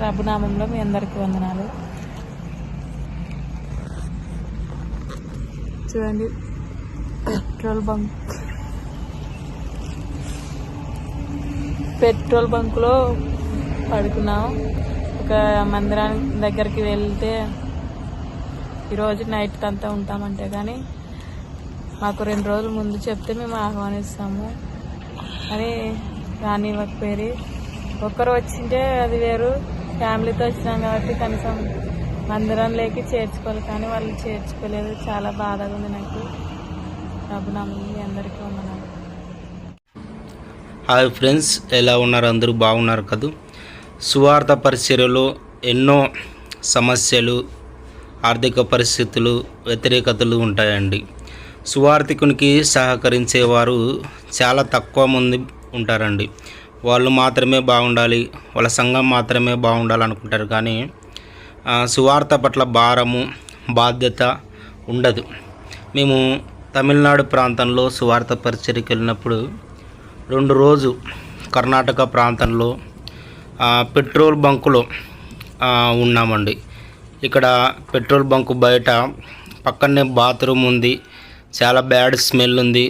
ప్రభునామంలో మీ అందరికీ వందనాలు. చూడండి పెట్రోల్ బంక్లో పడుకున్నాం. ఒక మందిరానికి దగ్గరికి వెళ్తే ఈరోజు నైట్ అంతా ఉంటామంటే కానీ మాకు 2 రోజుల ముందు చెప్తే మేము ఆహ్వానిస్తాము అని రానివ్వకపోయి, ఒక్కరు వచ్చింటే అది వేరు, ఫ్యామిలీతో వచ్చినాం కాబట్టి కనీసం మందిరంలోకి చేర్చుకోవాలి, కానీ వాళ్ళు చేర్చుకోలేదు. చాలా బాధగా ఉంది నాకు. ప్రభునామం మీ అందరికీ వందనాలు. హాయ్ ఫ్రెండ్స్, ఎలా ఉన్నారు? అందరూ బాగున్నారు కదా? సువార్త పరిచర్యలో ఎన్నో సమస్యలు, ఆర్థిక పరిస్థితులు, వ్యతిరేకతలు ఉంటాయండి. సువార్థికునికి సహకరించేవారు చాలా తక్కువ మంది ఉంటారండి. వాళ్ళు మాత్రమే బాగుండాలి, వాళ్ళ సంఘం మాత్రమే బాగుండాలనుకుంటారు, కానీ సువార్త పట్ల భారము, బాధ్యత ఉండదు. మేము తమిళనాడు ప్రాంతంలో సువార్త పరిచర్యకి వెళ్ళినప్పుడు 2 రోజు కర్ణాటక ప్రాంతంలో పెట్రోల్ బంకులో ఉన్నామండి. ఇక్కడ పెట్రోల్ బంకు బయట పక్కనే బాత్రూమ్ ఉంది, చాలా బ్యాడ్ స్మెల్ ఉంది.